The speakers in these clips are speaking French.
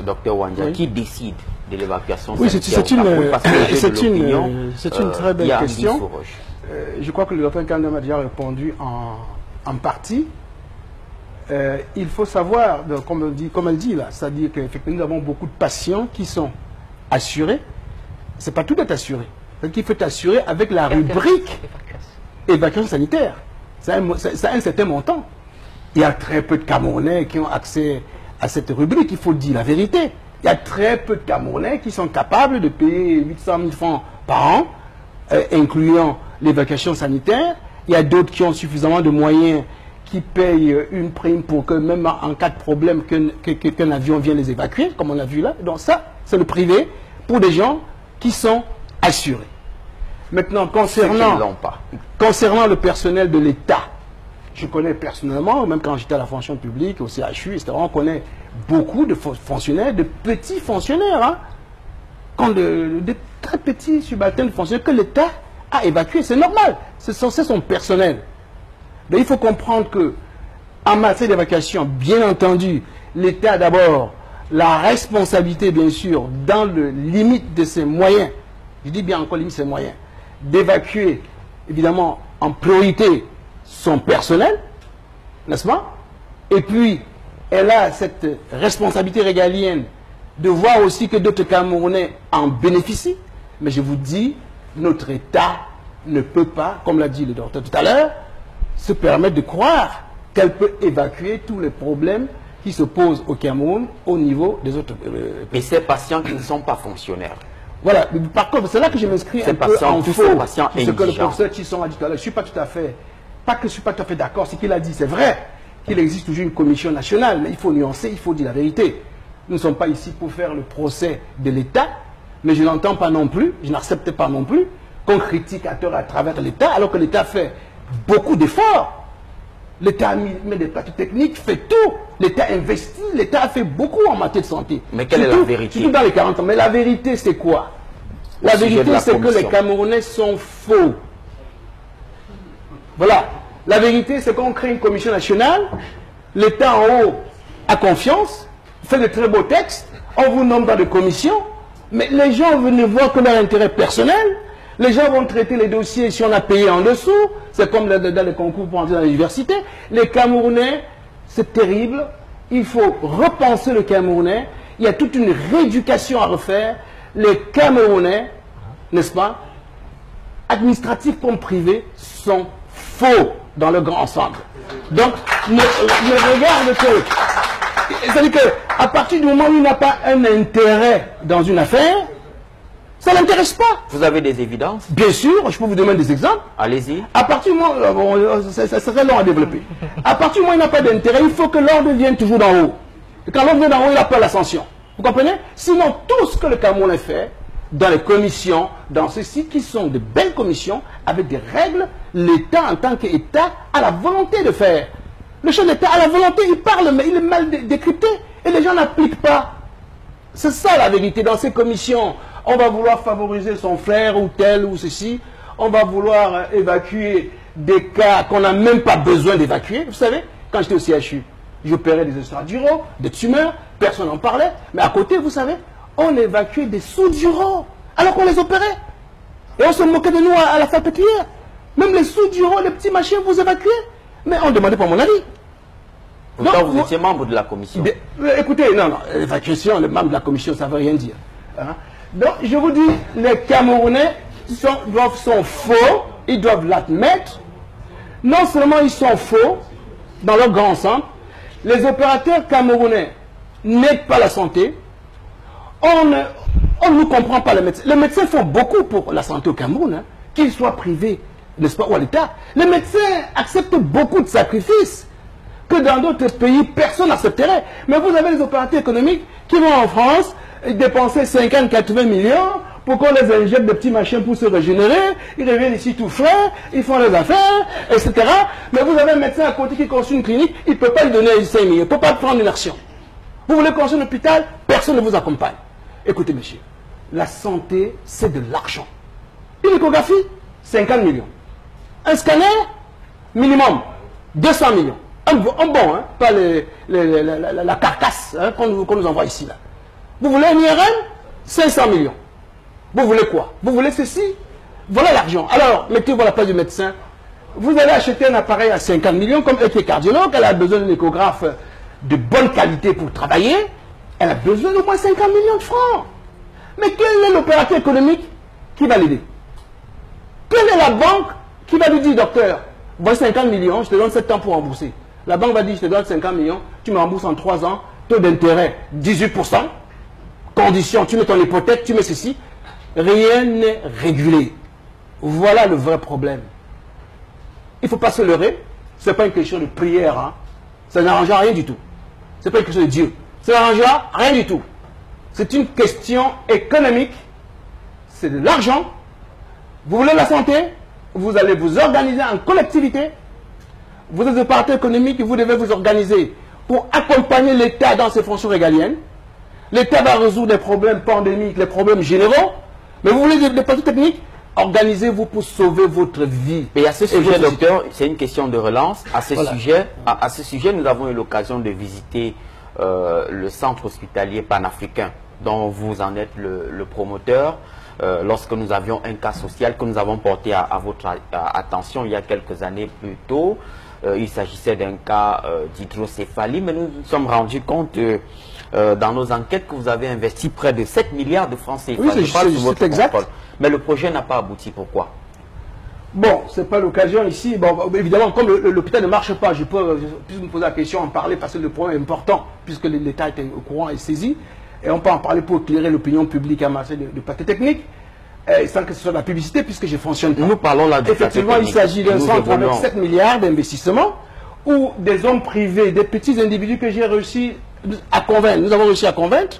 docteur Wanja, oui. Qui décide de l'évacuation Oui, sanitaire c'est une très belle question. Je crois que le docteur Kandam a déjà répondu en partie. Il faut savoir, comme elle dit là, c'est-à-dire qu'effectivement nous avons beaucoup de patients qui sont assurés. C'est pas tout est assuré. Il faut assurer avec la rubrique évacuation sanitaire. Ça a un certain montant. Il y a très peu de Camerounais qui ont accès à cette rubrique, il faut dire la vérité. Il y a très peu de Camerounais qui sont capables de payer 800 000 francs par an, incluant l'évacuation sanitaire. Il y a d'autres qui ont suffisamment de moyens qui payent une prime pour que même en cas de problème, qu'un avion vienne les évacuer, comme on a vu là. Donc ça, c'est le privé pour des gens qui sont assurés. Maintenant, concernant le personnel de l'État, je connais personnellement, même quand j'étais à la fonction publique, au CHU, etc., on connaît beaucoup de fonctionnaires, de petits fonctionnaires, hein, de très petits subalternes de fonctionnaires que l'État a évacués. C'est normal, c'est son personnel. Mais il faut comprendre que, en matière d'évacuation, bien entendu, l'État a d'abord la responsabilité, bien sûr, dans le limite de ses moyens, je dis bien encore limite de ses moyens, d'évacuer, évidemment, en priorité son personnel, n'est-ce pas? Et puis, elle a cette responsabilité régalienne de voir aussi que d'autres Camerounais en bénéficient. Mais je vous dis, notre État ne peut pas, comme l'a dit le docteur tout à l'heure, se permettre de croire qu'elle peut évacuer tous les problèmes qui se posent au Cameroun au niveau des autres Mais ces patients qui ne sont pas fonctionnaires. Voilà, par contre, c'est là que je m'inscris un peu en faux. Ce que le professeur Chisson a dit tout à l'heure, je ne suis pas tout à fait, je suis pas tout à fait d'accord, ce qu'il a dit, c'est vrai qu'il existe toujours une commission nationale, mais il faut nuancer, il faut dire la vérité. Nous ne sommes pas ici pour faire le procès de l'État, mais je n'entends pas non plus, je n'accepte pas non plus qu'on critique à tort à travers l'État, alors que l'État fait beaucoup d'efforts. L'État met des pratiques techniques, fait tout. L'État investit, l'État a fait beaucoup en matière de santé. Mais quelle est la vérité? Surtout dans les 40 ans. Mais la vérité, c'est quoi? La vérité, c'est que les Camerounais sont faux. Voilà. La vérité, c'est qu'on crée une commission nationale, l'État en haut a confiance, fait de très beaux textes, on vous nomme dans des commissions, mais les gens ne voient que leur intérêt personnel. Les gens vont traiter les dossiers si on a payé en dessous. C'est comme dans les concours pour entrer dans l'université. Les Camerounais, c'est terrible. Il faut repenser le Camerounais. Il y a toute une rééducation à refaire. Les Camerounais, n'est-ce pas, administratifs comme privés, sont faux dans le grand ensemble. Donc, ne regarde que... C'est-à-dire qu'à partir du moment où il n'a pas un intérêt dans une affaire, ça ne l'intéresse pas. Vous avez des évidences? Bien sûr, je peux vous donner des exemples. Allez-y. À partir du moment, ça serait long à développer. À partir du moment où il n'a pas d'intérêt, il faut que l'ordre vienne toujours d'en haut. Et quand l'ordre vient d'en haut, il n'a pas l'ascension. Vous comprenez? Sinon, tout ce que le Cameroun a fait, dans les commissions, dans ceci, qui sont de belles commissions, avec des règles, l'État, en tant qu'État, a la volonté de faire. Le chef d'État a la volonté, il parle, mais il est mal décrypté. Et les gens n'appliquent pas. C'est ça la vérité. Dans ces commissions, on va vouloir favoriser son frère ou tel ou ceci. On va vouloir évacuer des cas qu'on n'a même pas besoin d'évacuer. Vous savez, quand j'étais au CHU, j'opérais des extraduraux, des tumeurs, personne n'en parlait. Mais à côté, vous savez, on évacuait des sous-duraux alors qu'on les opérait. Et on se moquait de nous à la salpêtrière. Même les sous-duraux, les petits machins, vous évacuez. Mais on ne demandait pas mon avis. Pourtant, vous étiez membre de la commission. Écoutez, non, l'évacuation, le membre de la commission, ça ne veut rien dire. Hein? Donc, je vous dis, les Camerounais sont faux, ils doivent l'admettre. Non seulement ils sont faux, dans leur grand ensemble, les opérateurs camerounais n'aident pas la santé. On ne comprend pas les médecins. Les médecins font beaucoup pour la santé au Cameroun, hein, qu'ils soient privés, n'est-ce pas, ou à l'État. Les médecins acceptent beaucoup de sacrifices que dans d'autres pays, personne n'accepterait. Mais vous avez les opérateurs économiques qui vont en France dépenser 50-80 millions pour qu'on les injecte des petits machins pour se régénérer. Ils reviennent ici tout frais, ils font les affaires, etc. Mais vous avez un médecin à côté qui construit une clinique, il ne peut pas lui donner 5 millions, il ne peut pas prendre une action. Vous voulez construire un hôpital, personne ne vous accompagne. Écoutez, monsieur, la santé, c'est de l'argent. Une échographie, 50 millions. Un scanner, minimum, 200 millions. Un bon, hein, pas la carcasse hein, qu'on nous envoie ici. Là. Vous voulez un IRM? 500 millions. Vous voulez quoi? Vous voulez ceci? Voilà l'argent. Alors, mettez-vous à la place du médecin. Vous allez acheter un appareil à 50 millions, comme elle qui est cardiologue, elle a besoin d'un échographe de bonne qualité pour travailler. Elle a besoin d'au moins 50 millions de francs. Mais quel est l'opérateur économique qui va l'aider? Quelle est la banque qui va lui dire, docteur, voici 50 millions, je te donne 7 ans pour rembourser? La banque va dire, je te donne 50 millions, tu me rembourses en 3 ans, taux d'intérêt 18%, conditions, tu mets ton hypothèque, tu mets ceci. Rien n'est régulé. Voilà le vrai problème. Il ne faut pas se leurrer. Ce n'est pas une question de prière. Hein. Ça n'arrangera rien du tout. Ce n'est pas une question de Dieu. Ça n'arrangera rien du tout. C'est une question économique. C'est de l'argent. Vous voulez la santé? Vous allez vous organiser en collectivité. Vous êtes un parti économique, vous devez vous organiser pour accompagner l'État dans ses fonctions régaliennes. L'État va résoudre les problèmes pandémiques, les problèmes généraux. Mais vous voulez des partis techniques? Organisez-vous pour sauver votre vie. Et à ce sujet, docteur, c'est une question de relance. À ce, sujet, nous avons eu l'occasion de visiter le centre hospitalier panafricain dont vous en êtes le promoteur. Lorsque nous avions un cas social que nous avons porté à votre attention il y a quelques années plus tôt. Il s'agissait d'un cas d'hydrocéphalie, mais nous nous sommes rendus compte dans nos enquêtes que vous avez investi près de 7 milliards de francs CFA. Oui, c'est exact. Mais le projet n'a pas abouti. Pourquoi? Bon, ce n'est pas l'occasion ici. Bon, évidemment, comme l'hôpital ne marche pas, je peux me poser la question, en parler, parce que le problème est important, puisque l'État est au courant et saisi. Et on peut en parler pour éclairer l'opinion publique en matière de paquets techniques, sans que ce soit de la publicité, puisque je fonctionne pas. Nous parlons là de effectivement, il s'agit d'un centre avec 7 milliards d'investissements, où des hommes privés, des petits individus que j'ai réussi à convaincre, nous avons réussi à convaincre.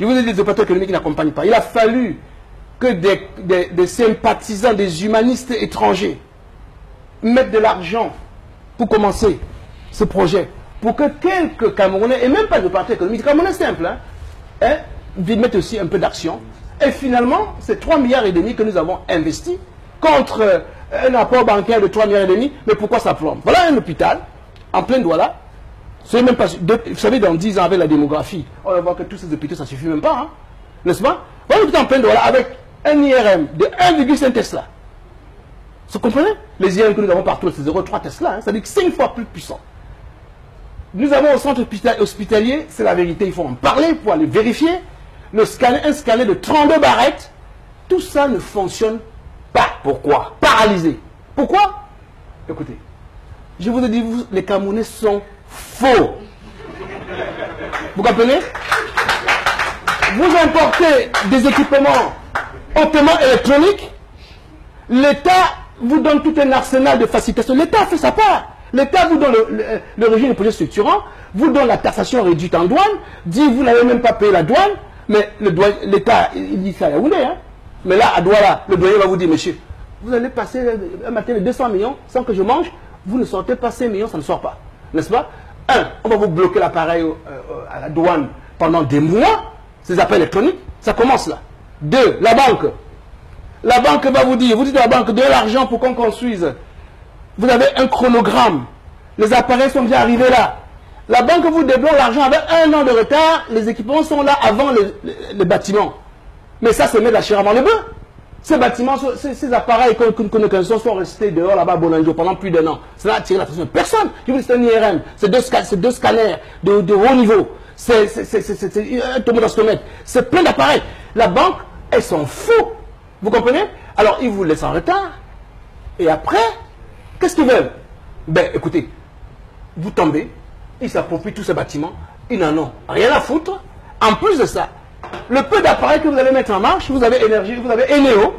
Je vous ai dit, des opérateurs économiques qui n'accompagnent pas. Il a fallu que des sympathisants, des humanistes étrangers mettent de l'argent pour commencer ce projet, pour que quelques Camerounais, et même pas de parti économique, Camerounais simple, mettent aussi un peu d'action. Et finalement, c'est 3,5 milliards que nous avons investis contre un apport bancaire de 3,5 milliards. Mais pourquoi ça plombe? Voilà un hôpital en plein Douala. Même pas, vous savez, dans 10 ans, avec la démographie, on va voir que tous ces hôpitaux, ça ne suffit même pas. Hein, n'est-ce pas? Voilà un hôpital en plein Douala avec un IRM de 1,5 Tesla. Vous comprenez? Les IRM que nous avons partout, c'est 0,3 Tesla. Hein, ça veut dire 5 fois plus puissant. Nous avons au centre hospitalier, c'est la vérité, il faut en parler pour aller vérifier. Un scanner de 32 barrettes, tout ça ne fonctionne pas. Pourquoi? Paralysé. Pourquoi? Écoutez, je vous ai dit, les Camerounais sont faux. Vous comprenez? Vous importez des équipements hautement électroniques, l'État vous donne tout un arsenal de facilitation. L'État fait sa part. L'État vous donne le régime de projet structurant, vous donne la taxation réduite en douane, dit vous n'avez même pas payé la douane, mais l'État, il dit ça à Yaoundé, hein. Mais là, à Douala, le douanier va vous dire, monsieur, vous allez passer un matin de 200 millions sans que je mange, vous ne sortez pas 5 millions, ça ne sort pas. N'est-ce pas? On va vous bloquer l'appareil à la douane pendant des mois, ces appels électroniques, ça commence là. 2, la banque. La banque va vous dire, vous dites à la banque, donnez l'argent pour qu'on construise. Vous avez un chronogramme. Les appareils sont déjà arrivés là. La banque vous débloque l'argent avec 1 an de retard. Les équipements sont là avant les bâtiments. Mais ça, c'est mettre la chair avant le bœuf. Ces bâtiments, ces appareils que nous connaissons sont restés dehors là-bas à Bonanjo pendant plus d'1 an. Ça n'a attiré l'attention de personne. Je vous dis, c'est un IRM. C'est deux scanners de haut niveau. C'est un tomodostomètre. C'est plein d'appareils. La banque, elles sont fous. Vous comprenez? Alors, ils vous laissent en retard. Et après, qu'est-ce qu'ils veulent? Ben, écoutez, vous tombez, ils s'approprient tous ces bâtiments, ils n'en ont rien à foutre. En plus de ça, le peu d'appareils que vous allez mettre en marche, vous avez énergie, vous avez Eneo,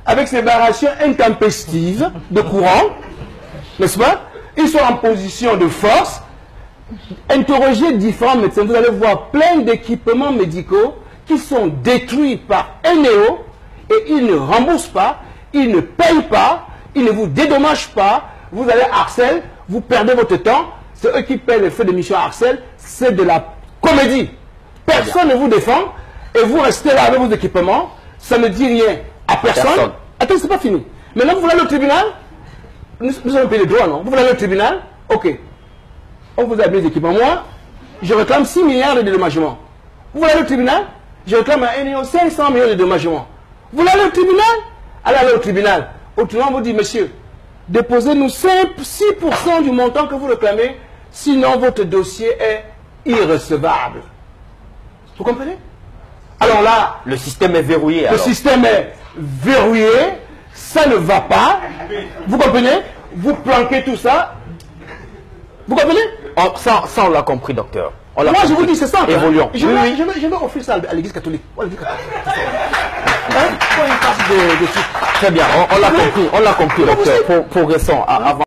avec ses variations intempestives de courant, n'est-ce pas? Ils sont en position de force. Interrogez différents médecins, vous allez voir plein d'équipements médicaux qui sont détruits par Eneo et ils ne remboursent pas, ils ne payent pas, ils ne vous dédommagent pas, vous allez à Arcel, vous perdez votre temps, c'est eux qui paient les frais de mission à Arcel, c'est de la comédie. Personne ne vous défend et vous restez là avec vos équipements, ça ne dit rien à personne. Attends, c'est pas fini. Maintenant, vous voulez aller au tribunal, nous avons payé les droits, non? Vous voulez aller au tribunal, ok. On vous a mis les équipements. Moi, je réclame 6 milliards de dédommagement. Vous allez au tribunal, je réclame à 1 million 500 millions de dommagements. Vous allez au tribunal, allez au tribunal. Au tribunal, vous dit, monsieur, déposez-nous 6% du montant que vous réclamez, sinon votre dossier est irrecevable. Vous comprenez? Alors là, le système est verrouillé. Le système est verrouillé, ça ne va pas. Vous comprenez? Vous planquez tout ça. Vous comprenez? Ça, on l'a compris, docteur. Moi, je vous dis, c'est ça. Évoluons. Je vais offrir ça à l'Église catholique. Très bien, on l'a compris, docteur. Progressons. Avant